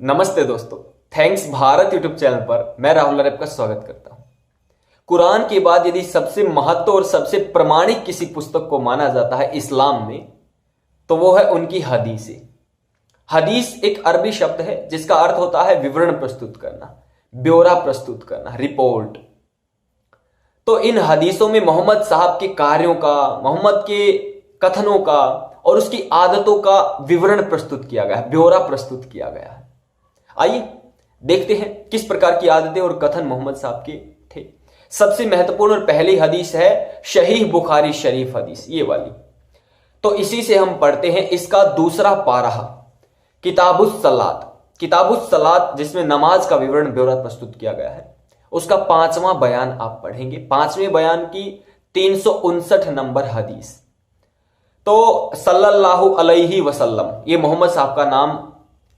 नमस्ते दोस्तों। Thanks Bharat YouTube channel पर मैं राहुल अरब का स्वागत करता हूं। कुरान के बाद यदि सबसे महत्व और सबसे प्रमाणिक किसी पुस्तक को माना जाता है इस्लाम में, तो वो है उनकी हदीसें। हदीस एक अरबी शब्द है जिसका अर्थ होता है विवरण प्रस्तुत करना, ब्यौरा प्रस्तुत करना, रिपोर्ट। तो इन हदीसों में मोहम्मद साहब के कार्यों का, मोहम्मद के कथनों का और उसकी आदतों का विवरण प्रस्तुत किया गया है, ब्यौरा प्रस्तुत किया गया है। आइए देखते हैं किस प्रकार की आदतें और कथन मोहम्मद साहब के थे। सबसे महत्वपूर्ण और पहली हदीस है सहीह बुखारी शरीफ हदीस, ये वाली। तो इसी से हम पढ़ते हैं इसका दूसरा पारा, किताबुस सलात। किताबुस सलात जिसमें नमाज का विवरण ब्यौरा प्रस्तुत किया गया है, उसका 5वां बयान आप पढ़ेंगे। 5वें बयान की 359 नंबर हदीस। तो सल्लल्लाहु अलैहि वसल्लम, ये मोहम्मद साहब का नाम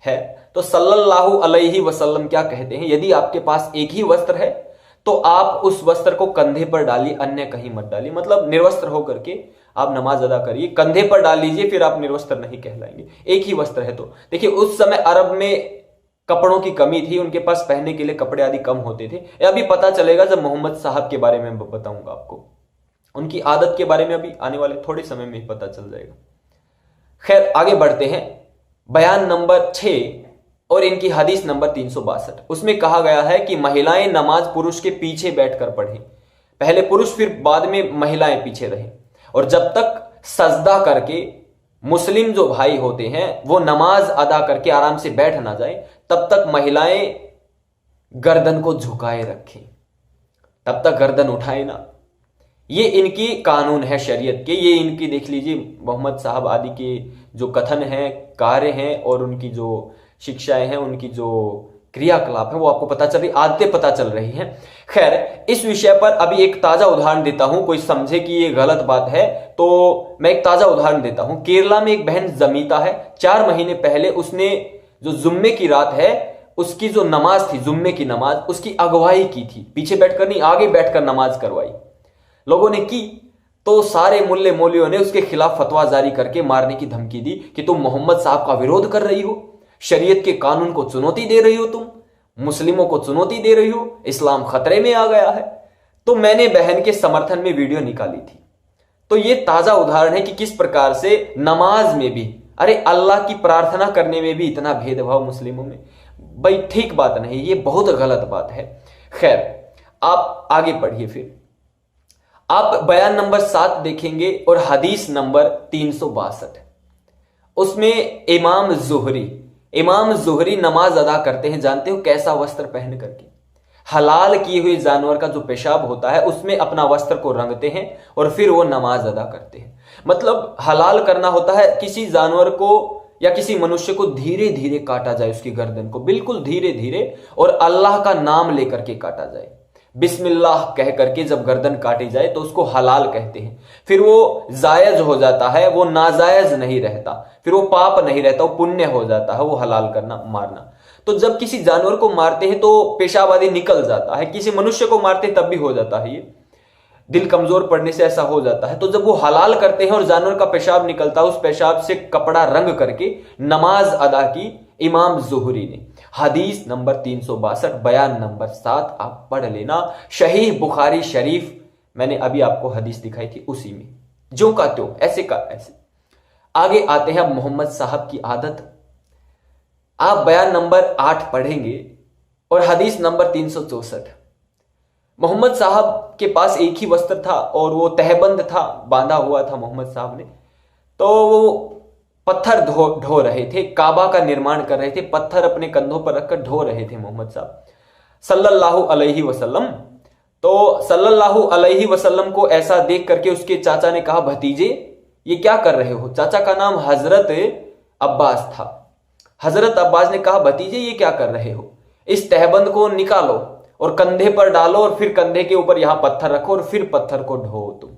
है। तो सल्लल्लाहु अलैहि वसल्लम क्या कहते हैं, यदि आपके पास एक ही वस्त्र है तो आप उस वस्त्र को कंधे पर डालिए, अन्य कहीं मत डालिए। मतलब निर्वस्त्र होकर के आप नमाज अदा करिए, कंधे पर डाल लीजिए, फिर आप निर्वस्त्र नहीं कहलाएंगे। एक ही वस्त्र है। तो देखिए, उस समय अरब में कपड़ों की कमी थी, उनके पास पहनने के लिए कपड़े आदि कम होते थे। अभी पता चलेगा जब मोहम्मद साहब के बारे में बताऊंगा आपको, उनकी आदत के बारे में अभी आने वाले थोड़े समय में ही पता चल जाएगा। खैर, आगे बढ़ते हैं। बयान नंबर 6 और इनकी हदीस नंबर 362। उसमें कहा गया है कि महिलाएं नमाज पुरुष के पीछे बैठकर पढ़ें। पहले पुरुष फिर बाद में महिलाएं पीछे रहें। और जब तक सजदा करके मुस्लिम जो भाई होते हैं वो नमाज अदा करके आराम से बैठ ना जाए, तब तक महिलाएं गर्दन को झुकाए रखें, तब तक गर्दन उठाए ना। ये इनकी कानून है शरीयत के। ये इनकी देख लीजिए मोहम्मद साहब आदि के जो कथन हैं, कार्य हैं और उनकी जो शिक्षाएं हैं, उनकी जो क्रियाकलाप है, वो आपको पता चल रही, आदतें पता चल रही हैं। खैर, इस विषय पर अभी एक ताजा उदाहरण देता हूं। कोई समझे कि ये गलत बात है तो मैं एक ताजा उदाहरण देता हूं। केरला में एक बहन जमीता है। 4 महीने पहले उसने जो जुम्मे की रात है, उसकी जो नमाज थी, जुम्मे की नमाज, उसकी अगुवाई की थी। पीछे बैठकर नहीं, आगे बैठकर नमाज करवाई। लोगों ने की तो सारे मुल्ले मौलियों ने उसके खिलाफ फतवा जारी करके मारने की धमकी दी कि तुम मोहम्मद साहब का विरोध कर रही हो, शरीयत के कानून को चुनौती दे रही हो, तुम मुस्लिमों को चुनौती दे रही हो, इस्लाम खतरे में आ गया है। तो मैंने बहन के समर्थन में वीडियो निकाली थी। तो ये ताजा उदाहरण है कि किस प्रकार से नमाज में भी, अरे अल्लाह की प्रार्थना करने में भी इतना भेदभाव मुस्लिमों में। भाई ठीक बात नहीं, ये बहुत गलत बात है। खैर, आप आगे पढ़िए। फिर आप बयान नंबर 7 देखेंगे और हदीस नंबर 362। उसमें इमाम जुहरी नमाज अदा करते हैं। जानते हो कैसा वस्त्र पहन करके? हलाल किए हुए जानवर का जो पेशाब होता है उसमें अपना वस्त्र को रंगते हैं और फिर वो नमाज अदा करते हैं। मतलब हलाल करना होता है किसी जानवर को या किसी मनुष्य को धीरे धीरे काटा जाए, उसकी गर्दन को बिल्कुल धीरे धीरे, और अल्लाह का नाम लेकर के काटा जाए। बिस्मिल्लाह कह करके जब गर्दन काटी जाए तो उसको हलाल कहते हैं। फिर वो जायज हो जाता है, वो नाजायज नहीं रहता, फिर वो पाप नहीं रहता, वो पुण्य हो जाता है, वो हलाल करना, मारना। तो जब किसी जानवर को मारते हैं तो पेशाब आदि निकल जाता है, किसी मनुष्य को मारते हैं तब भी हो जाता है, ये दिल कमजोर पड़ने से ऐसा हो जाता है। तो जब वो हलाल करते हैं और जानवर का पेशाब निकलता है, उस पेशाब से कपड़ा रंग करके नमाज अदा की इमाम जुहरी ने। हदीस नंबर 362, बयान नंबर 7 आप पढ़ लेना। सहीह बुखारी शरीफ, मैंने अभी आपको हदीस दिखाई थी उसी में, जो का त्यों, ऐसे का ऐसे। आगे आते हैं अब मोहम्मद साहब की आदत। आप बयान नंबर 8 पढ़ेंगे और हदीस नंबर 364। मोहम्मद साहब के पास एक ही वस्त्र था और वो तहबंद था, बांधा हुआ था मोहम्मद साहब ने। तो वो पत्थर ढो रहे थे, काबा का निर्माण कर रहे थे, पत्थर अपने कंधों पर रखकर ढो रहे थे मोहम्मद साहब सल्लल्लाहु अलैहि वसल्लम। तो सल्लल्लाहु अलैहि वसल्लम को ऐसा देख करके उसके चाचा ने कहा, भतीजे ये क्या कर रहे हो? चाचा का नाम हजरत अब्बास था। हजरत अब्बास ने कहा, भतीजे ये क्या कर रहे हो? इस तहबंद को निकालो और कंधे पर डालो और फिर कंधे के ऊपर यहां पत्थर रखो और फिर पत्थर को ढो तुम,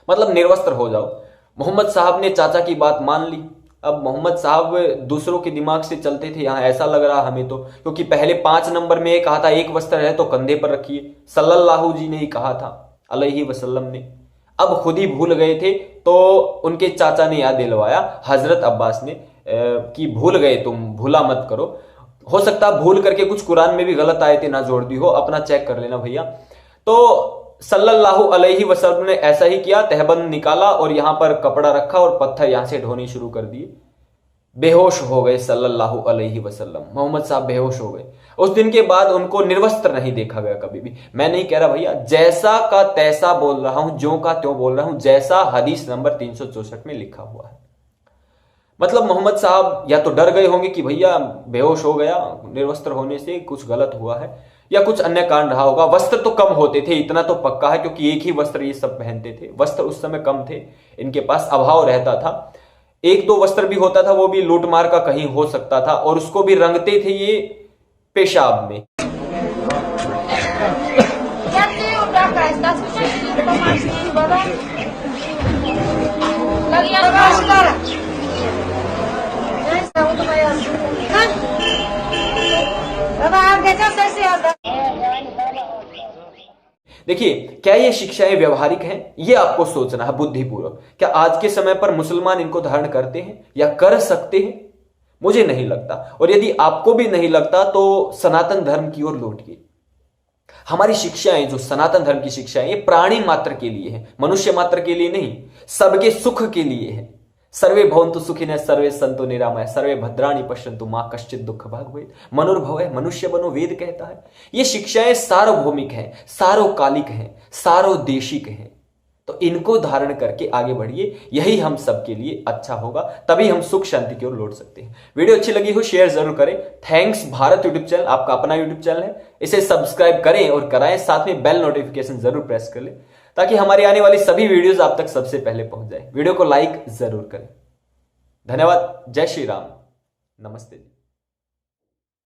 मतलब निर्वस्त्र हो जाओ। मोहम्मद साहब ने चाचा की बात मान ली। अब मोहम्मद साहब दूसरों के दिमाग से चलते थे, यहां ऐसा लग रहा हमें तो, क्योंकि पहले 5 नंबर में कहा था एक वस्त्र है तो कंधे पर रखिए, सल्लल्लाहु जी ने ही कहा था, अलैहि वसल्लम ने। अब खुद ही भूल गए थे तो उनके चाचा ने याद दिलवाया, हजरत अब्बास ने, कि भूल गए तुम, भूला मत करो। हो सकता है भूल करके कुछ कुरान में भी गलत आयतें ना जोड़ दी हो, अपना चेक कर लेना भैया। तो सल्लल्लाहु अलैहि वसल्लम ने ऐसा ही किया, तहबंद निकाला और यहां पर कपड़ा रखा और पत्थर यहां से ढोने शुरू कर दिए। बेहोश हो गए सल्लल्लाहु अलैहि वसल्लम, मोहम्मद साहब बेहोश हो गए। उस दिन के बाद उनको निर्वस्त्र नहीं देखा गया कभी भी। मैं नहीं कह रहा भैया, जैसा का तैसा बोल रहा हूं, ज्यों का त्यों बोल रहा हूं, जैसा हदीस नंबर 364 में लिखा हुआ है। मतलब मोहम्मद साहब या तो डर गए होंगे कि भैया बेहोश हो गया, निर्वस्त्र होने से कुछ गलत हुआ है, या कुछ अन्य कारण रहा होगा। वस्त्र तो कम होते थे, इतना तो पक्का है, क्योंकि एक ही वस्त्र ये सब पहनते थे। वस्त्र उस समय कम थे, इनके पास अभाव रहता था। एक दो वस्त्र भी होता था, वो भी लूटमार का कहीं हो सकता था, और उसको भी रंगते थे ये पेशाब में। देखिए, क्या ये शिक्षाएं व्यवहारिक हैं? ये आपको सोचना है बुद्धिपूर्वक। क्या आज के समय पर मुसलमान इनको धारण करते हैं या कर सकते हैं? मुझे नहीं लगता। और यदि आपको भी नहीं लगता तो सनातन धर्म की ओर लौटिए। हमारी शिक्षाएं, जो सनातन धर्म की शिक्षाएं, ये प्राणी मात्र के लिए है, मनुष्य मात्र के लिए नहीं, सबके सुख के लिए है। सर्वे भवन्तु सुखिनः सर्वे सन्तु निरामयः सर्वे भद्राणि पश्यन्तु मां कश्चित् दुःख भाग् भवेत् मनुर्भवः मनुष्य बनो, वेद कहता है। ये शिक्षाएं सार्वभौमिक हैं, सार्वकालिक हैं, सार्वदेशिक हैं। तो इनको धारण करके आगे बढ़िए, यही हम सबके लिए अच्छा होगा, तभी हम सुख शांति की ओर लौट सकते हैं। वीडियो अच्छी लगी हो शेयर जरूर करें। थैंक्स भारत यूट्यूब चैनल आपका अपना यूट्यूब चैनल है, इसे सब्सक्राइब करें और कराएं, साथ में बेल नोटिफिकेशन जरूर प्रेस कर लें, ताकि हमारी आने वाली सभी वीडियोस आप तक सबसे पहले पहुंच जाए। वीडियो को लाइक जरूर करें। धन्यवाद। जय श्री राम। नमस्ते।